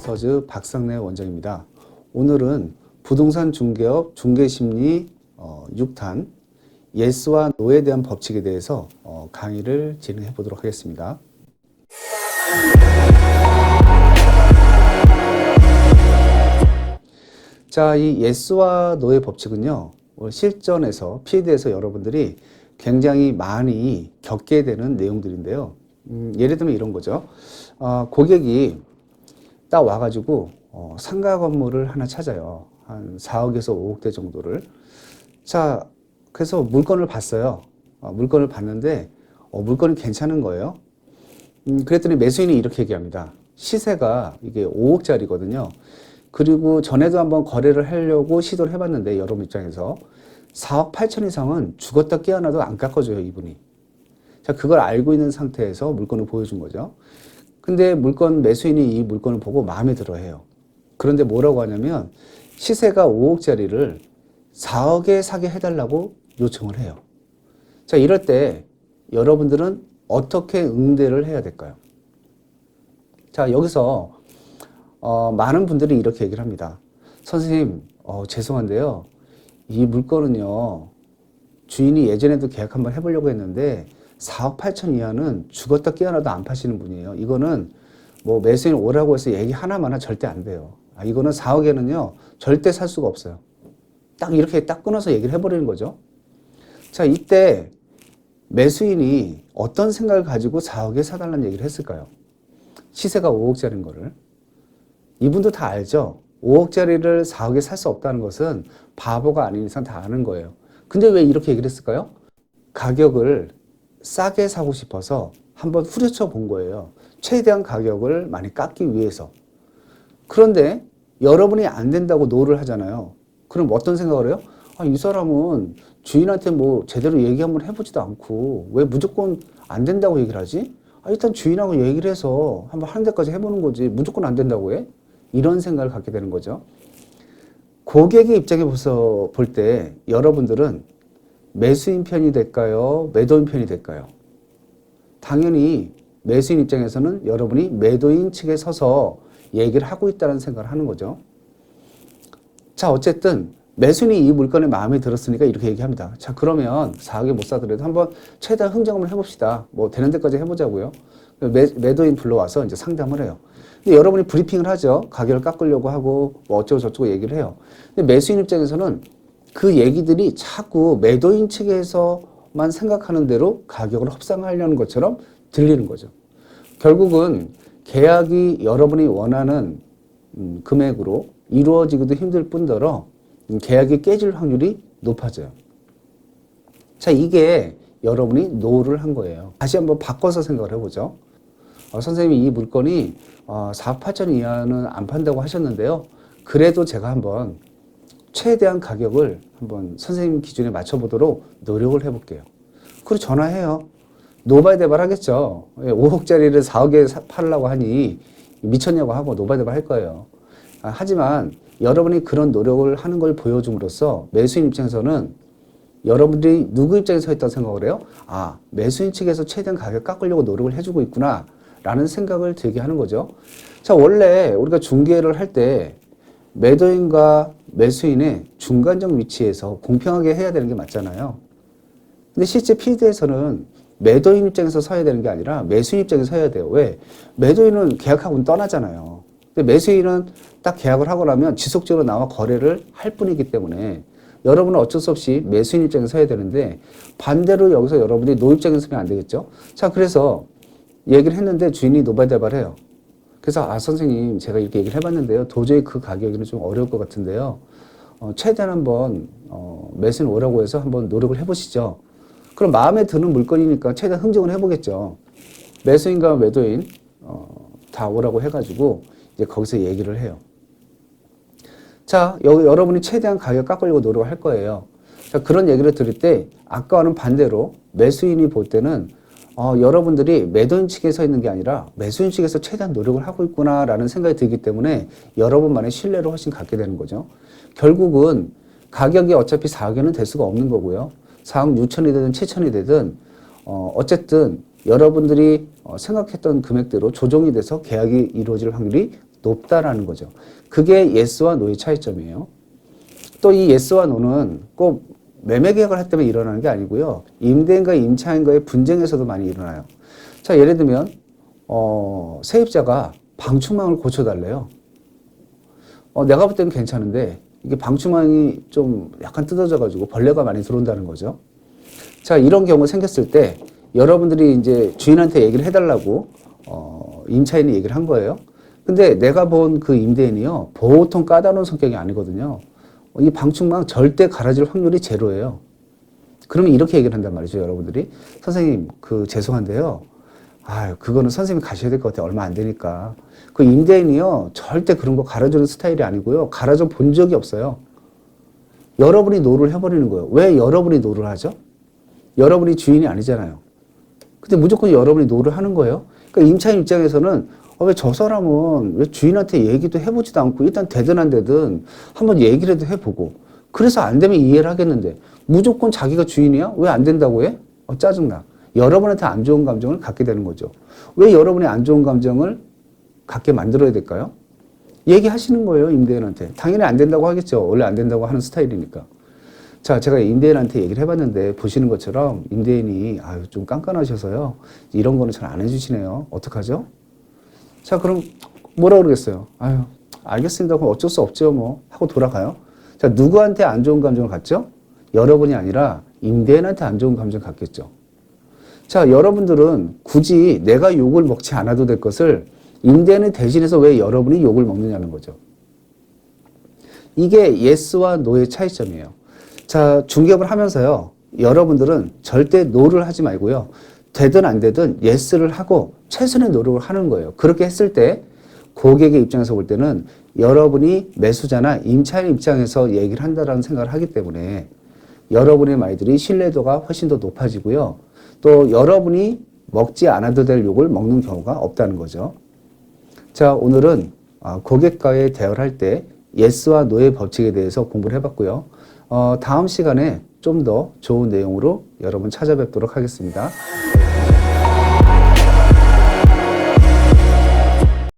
인베스터즈 박상래 원장입니다. 오늘은 부동산 중개업 중개심리 6탄 예스와 노에 대한 법칙에 대해서 강의를 진행해 보도록 하겠습니다. 자, 이 예스와 노의 법칙은요, 실전에서 필드에서 여러분들이 굉장히 많이 겪게 되는 내용들인데요. 예를 들면 이런 거죠. 고객이 딱 와가지고 상가 건물을 하나 찾아요. 한 4억에서 5억대 정도를. 자, 그래서 물건을 봤어요. 물건을 봤는데 물건이 괜찮은 거예요. 그랬더니 매수인이 이렇게 얘기합니다. 시세가 이게 5억짜리거든요. 그리고 전에도 한번 거래를 하려고 시도를 해봤는데 여러분 입장에서 4억 8천 이상은 죽었다 깨어나도 안 깎아줘요, 이분이. 자, 그걸 알고 있는 상태에서 물건을 보여준 거죠. 근데 매수인이 이 물건을 보고 마음에 들어 해요. 그런데 뭐라고 하냐면 시세가 5억짜리를 4억에 사게 해달라고 요청을 해요. 자, 이럴 때 여러분들은 어떻게 응대를 해야 될까요? 자, 여기서 많은 분들이 이렇게 얘기를 합니다. 선생님, 죄송한데요. 이 물건은요, 주인이 예전에도 계약 한번 해보려고 했는데 4억 8천 이하는 죽었다 깨어나도 안 파시는 분이에요. 이거는 뭐 매수인 오라고 해서 얘기 하나마나 절대 안 돼요. 이거는 4억에는요, 절대 살 수가 없어요. 딱 이렇게 딱 끊어서 얘기를 해버리는 거죠. 자, 이때 매수인이 어떤 생각을 가지고 4억에 사달라는 얘기를 했을까요? 시세가 5억짜리인 거를. 이분도 다 알죠? 5억짜리를 4억에 살 수 없다는 것은 바보가 아닌 이상 다 아는 거예요. 근데 왜 이렇게 얘기를 했을까요? 가격을 싸게 사고 싶어서 한번 후려쳐 본 거예요. 최대한 가격을 많이 깎기 위해서. 그런데 여러분이 안 된다고 노를 하잖아요. 그럼 어떤 생각을 해요? 이 사람은 주인한테 뭐 제대로 얘기 한번 해보지도 않고 왜 무조건 안 된다고 얘기를 하지? 일단 주인하고 얘기를 해서 한번 하는 데까지 해보는 거지 무조건 안 된다고 해? 이런 생각을 갖게 되는 거죠. 고객의 입장에서 볼 때 여러분들은 매수인 편이 될까요? 매도인 편이 될까요? 당연히 매수인 입장에서는 여러분이 매도인 측에 서서 얘기를 하고 있다는 생각을 하는 거죠. 자, 어쨌든 매수인이 이 물건에 마음에 들었으니까 이렇게 얘기합니다. 자, 그러면 4억에 못 사더라도 한번 최대한 흥정을 해봅시다. 뭐 되는 데까지 해보자고요. 매도인 불러와서 이제 상담을 해요. 근데 여러분이 브리핑을 하죠. 가격을 깎으려고 하고 뭐 어쩌고 저쩌고 얘기를 해요. 근데 매수인 입장에서는 그 얘기들이 자꾸 매도인 측에서만 생각하는 대로 가격을 협상하려는 것처럼 들리는 거죠. 결국은 계약이 여러분이 원하는 금액으로 이루어지기도 힘들 뿐더러 계약이 깨질 확률이 높아져요. 자, 이게 여러분이 노를 한 거예요. 다시 한번 바꿔서 생각을 해보죠. 선생님이 이 물건이 4억 8천 이하는 안 판다고 하셨는데요. 그래도 제가 한번 최대한 가격을 한번 선생님 기준에 맞춰보도록 노력을 해볼게요. 그리고 전화해요. 노발대발 하겠죠. 5억짜리를 4억에 팔려고 하니 미쳤냐고 하고 노발대발 할 거예요. 하지만 여러분이 그런 노력을 하는 걸 보여줌으로써 매수인 입장에서는 여러분들이 누구 입장에 서 있다고 생각을 해요? 매수인 측에서 최대한 가격 깎으려고 노력을 해주고 있구나 라는 생각을 들게 하는 거죠. 자, 원래 우리가 중개를 할 때 매도인과 매수인의 중간적 위치에서 공평하게 해야 되는 게 맞잖아요. 근데 실제 필드에서는 매도인 입장에서 서야 되는 게 아니라 매수인 입장에서 서야 돼요. 왜? 매도인은 계약하고 떠나잖아요. 근데 매수인은 딱 계약을 하고 나면 지속적으로 나와 거래를 할 뿐이기 때문에 여러분은 어쩔 수 없이 매수인 입장에서 서야 되는데 반대로 여기서 여러분이 노 입장에서 서면 안 되겠죠. 자, 그래서 얘기를 했는데 주인이 노발대발해요. 그래서 선생님 제가 이렇게 얘기를 해봤는데요. 도저히 그 가격에는 좀 어려울 것 같은데요. 최대한 한번 매수인 오라고 해서 한번 노력을 해보시죠. 그럼 마음에 드는 물건이니까 최대한 흥정을 해보겠죠. 매수인과 매도인 다 오라고 해가지고 이제 거기서 얘기를 해요. 자, 여러분이 최대한 가격 깎으려고 노력을 할 거예요. 자, 그런 얘기를 들을 때 아까와는 반대로 매수인이 볼 때는 여러분들이 매도인 측에 서 있는 게 아니라 매수인 측에서 최대한 노력을 하고 있구나라는 생각이 들기 때문에 여러분만의 신뢰를 훨씬 갖게 되는 거죠. 결국은 가격이 어차피 4억에는 될 수가 없는 거고요. 4억 6천이 되든 7천이 되든 어쨌든 여러분들이 생각했던 금액대로 조정이 돼서 계약이 이루어질 확률이 높다라는 거죠. 그게 예스와 노의 차이점이에요. 또 이 예스와 노는 꼭 매매 계약을 할 때만 일어나는 게 아니고요. 임대인과 임차인과의 분쟁에서도 많이 일어나요. 자, 예를 들면 세입자가 방충망을 고쳐달래요. 내가 볼 때는 괜찮은데 이게 방충망이 좀 약간 뜯어져가지고 벌레가 많이 들어온다는 거죠. 자, 이런 경우 생겼을 때 여러분들이 이제 주인한테 얘기를 해달라고 임차인이 얘기를 한 거예요. 근데 내가 본 그 임대인이요, 보통 까다로운 성격이 아니거든요. 이 방충망 절대 갈아질 확률이 제로예요. 그러면 이렇게 얘기를 한단 말이죠, 여러분들이. 선생님, 죄송한데요. 그거는 선생님이 가셔야 될 것 같아요. 얼마 안 되니까. 그 임대인이요, 절대 그런 거 갈아주는 스타일이 아니고요. 갈아줘 본 적이 없어요. 여러분이 노를 해버리는 거예요. 왜 여러분이 노를 하죠? 여러분이 주인이 아니잖아요. 근데 무조건 여러분이 노를 하는 거예요. 그러니까 임차인 입장에서는 왜 저 사람은 왜 주인한테 얘기도 해보지도 않고 일단 되든 안 되든 한번 얘기라도 해보고 그래서 안 되면 이해를 하겠는데 무조건 자기가 주인이야? 왜 안 된다고 해? 짜증나. 여러분한테 안 좋은 감정을 갖게 되는 거죠. 왜 여러분이 안 좋은 감정을 갖게 만들어야 될까요? 얘기하시는 거예요, 임대인한테. 당연히 안 된다고 하겠죠. 원래 안 된다고 하는 스타일이니까. 자, 제가 임대인한테 얘기를 해봤는데 보시는 것처럼 임대인이 좀 깐깐하셔서요. 이런 거는 잘 안 해주시네요. 어떡하죠? 자, 그럼 뭐라 그러겠어요? 알겠습니다. 그럼 어쩔 수 없죠, 뭐. 하고 돌아가요. 자, 누구한테 안 좋은 감정을 갖죠? 여러분이 아니라 임대인한테 안 좋은 감정을 갖겠죠. 자, 여러분들은 굳이 내가 욕을 먹지 않아도 될 것을 임대인을 대신해서 왜 여러분이 욕을 먹느냐는 거죠. 이게 예스와 노의 차이점이에요. 자, 중개업을 하면서요, 여러분들은 절대 노를 하지 말고요. 되든 안 되든 예스를 하고 최선의 노력을 하는 거예요. 그렇게 했을 때 고객의 입장에서 볼 때는 여러분이 매수자나 임차인 입장에서 얘기를 한다라는 생각을 하기 때문에 여러분의 말들이 신뢰도가 훨씬 더 높아지고요. 또 여러분이 먹지 않아도 될 욕을 먹는 경우가 없다는 거죠. 자, 오늘은 고객과의 대화를 할 때 예스와 노의 법칙에 대해서 공부를 해봤고요. 다음 시간에 좀 더 좋은 내용으로 여러분 찾아뵙도록 하겠습니다.